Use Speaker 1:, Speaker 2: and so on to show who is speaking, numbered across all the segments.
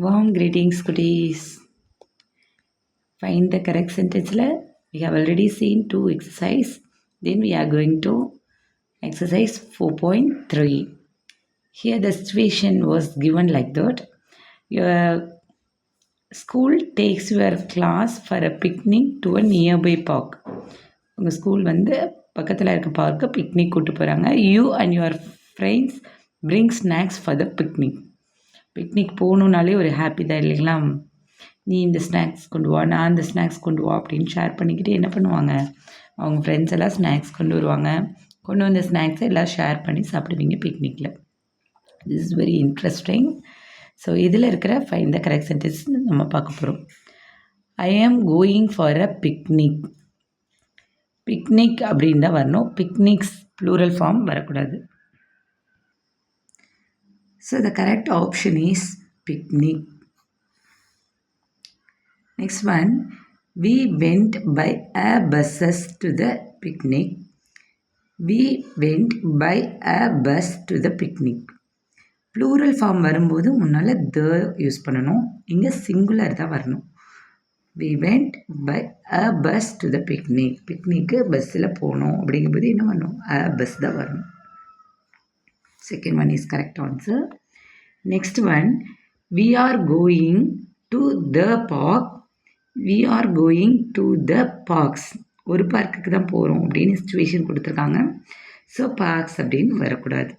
Speaker 1: Warm greetings, goodies. Find the correct sentence. We have already seen 2 exercise. Then we are going to exercise 4.3. Here the situation was given like that. Your school takes your class for a picnic to a nearby park. உங்கள் school வந்து பக்கத்தில் இருக்க park picnic கூட்டு போகிறாங்க. You and your friends bring snacks for the picnic. Picnic போகணுன்னாலே ஒரு happy தான் இல்லைங்களா? நீ இந்த ஸ்நாக்ஸ் கொண்டு வா, நான் இந்த ஸ்நாக்ஸ் கொண்டு வா அப்படின்னு ஷேர் பண்ணிக்கிட்டு என்ன பண்ணுவாங்க, அவங்க ஃப்ரெண்ட்ஸ் எல்லாம் ஸ்நாக்ஸ் கொண்டு வருவாங்க. கொண்டு வந்த ஸ்நாக்ஸை எல்லாம் ஷேர் பண்ணி சாப்பிடுவீங்க பிக்னிக்கில். This is very interesting. So இதில் இருக்கிற ஃபைண்ட் த கரெக்ட் சென்டென்ஸ் நம்ம பார்க்க போகிறோம். I am going for a picnic. Picnic அப்படின்னு தான் வரணும், பிக்னிக்ஸ் ப்ளூரல் ஃபார்ம் வரக்கூடாது. So the correct option is picnic. Next one, we went by a buses to the picnic. We went by a bus to the picnic. Plural form வரும்போது முன்னால் the use பண்ணணும். இங்கே singular தான் வரணும். We went by a bus to the picnic. Picnic பஸ்ஸில் போனோம் அப்படிங்கும்போது என்ன வரணும், a bus தான் வரணும். Second one is correct answer. Next one, we are going to the park. We are going to the parks. ஒரு பார்க்குக்கு தான் போகிறோம் அப்படின்னு சிச்சுவேஷன் கொடுத்துருக்காங்க. ஸோ பார்க்ஸ் அப்படின்னு வரக்கூடாது.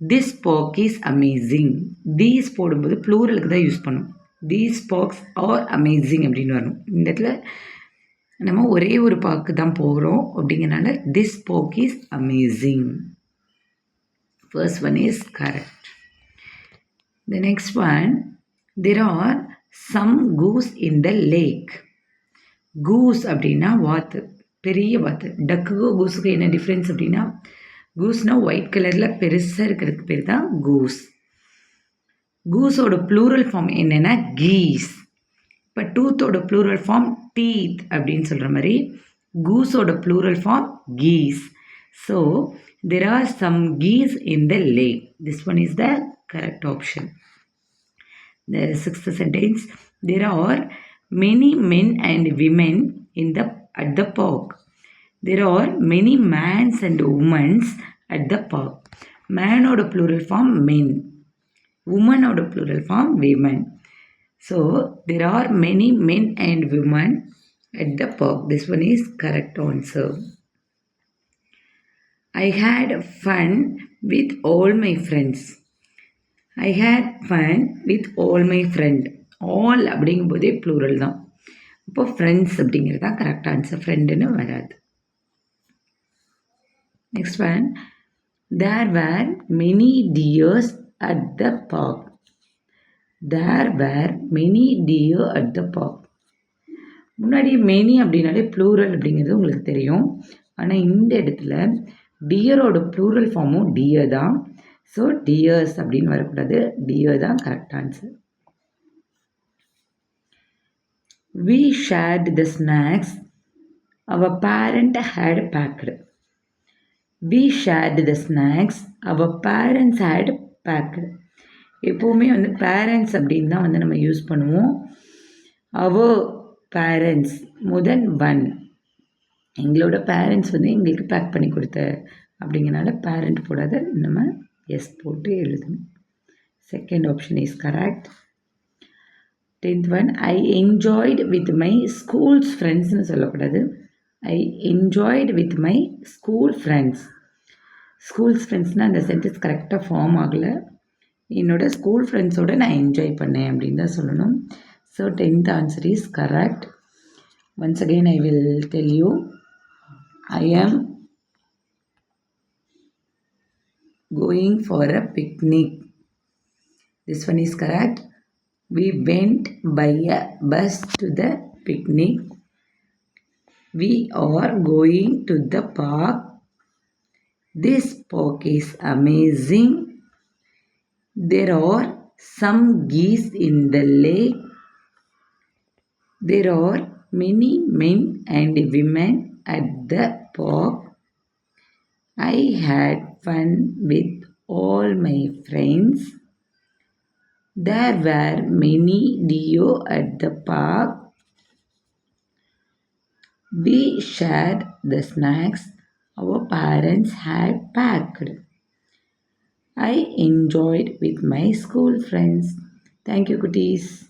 Speaker 1: This park is amazing. These போடும்போது ப்ளூரலுக்கு தான் யூஸ் பண்ணும். தீஸ் பார்க்ஸ் ஆர் அமேசிங் அப்படின்னு வரணும். இந்த இடத்துல நம்ம ஒரே ஒரு பார்க்கு தான் போகிறோம் அப்படிங்கிறனால this park is amazing. First one is correct. The next one, there are some goose in the lake. goose அப்படின்னா வாத்து, பெரிய வாத்து. டக்குக்கும் கூஸுக்கு என்ன டிஃப்ரென்ஸ் அப்படின்னா, கூஸ்னா ஒயிட் கலரில் பெருசாக இருக்கிறதுக்கு பேர் தான் கூஸ். கூஸோட ப்ளூரல் ஃபார்ம் என்னென்னா கீஸ். இப்போ டூத்தோட ப்ளூரல் ஃபார்ம் டீத் அப்படின்னு சொல்கிற மாதிரி கூஸோட plural form geese. So there are some geese in the lake. This one is the correct option. The sixth sentence, there are many men and women at the park. There are many mans and women at the park. Man oda plural form men, woman oda plural form women. So there are many men and women at the park. This one is correct answer. I had fun with all my friends. I had fun with all my friend. all அப்படிங்கும்போதே plural தான். இப்போ friends அப்படிங்கிறது தான் correct answer, ஃப்ரெண்டுன்னு வராது. Next one, there were many deers at the park. There were many deer at the park. முன்னாடி many அப்படின்னாலே plural அப்படிங்கிறது உங்களுக்கு தெரியும். ஆனால் இந்த இடத்துல டியரோட ப்ளூரல் ஃபார்மும் டியர் தான். ஸோ டியர்ஸ் அப்படின்னு வரக்கூடாது, டியர் தான் correct answer. We shared the snacks our parent had packed. We shared the snacks our parents had packed. எப்போவுமே வந்து பேரண்ட்ஸ் அப்படின்னு தான் வந்து நம்ம யூஸ் பண்ணுவோம். our parents முதன் ஒன், எங்களோட பேரண்ட்ஸ் வந்து எங்களுக்கு பேக் பண்ணி கொடுத்த அப்படிங்கிறனால பேரண்ட் போடாத நம்ம எஸ் போட்டு எழுதணும். Second option is correct. 10th one, I enjoyed with my school's friendsனு சொல்லக்கூடாது, I enjoyed with my school friends. Schools ஃப்ரெண்ட்ஸ்னால் அந்த சென்டென்ஸ் கரெக்டாக ஃபார்ம் ஆகலை. என்னோடய ஸ்கூல் ஃப்ரெண்ட்ஸோடு நான் என்ஜாய் பண்ணேன் அப்படின்னு தான் சொல்லணும். So 10th answer is correct. Once again I will tell you, I am going for a picnic. This one is correct. We went by a bus to the picnic. We are going to the park. This park is amazing. There are some geese in the lake. There are many men and women at the park. I had fun with all my friends. There were many deer at the park. We shared the snacks our parents had packed. I enjoyed with my school friends. Thank you, cuties.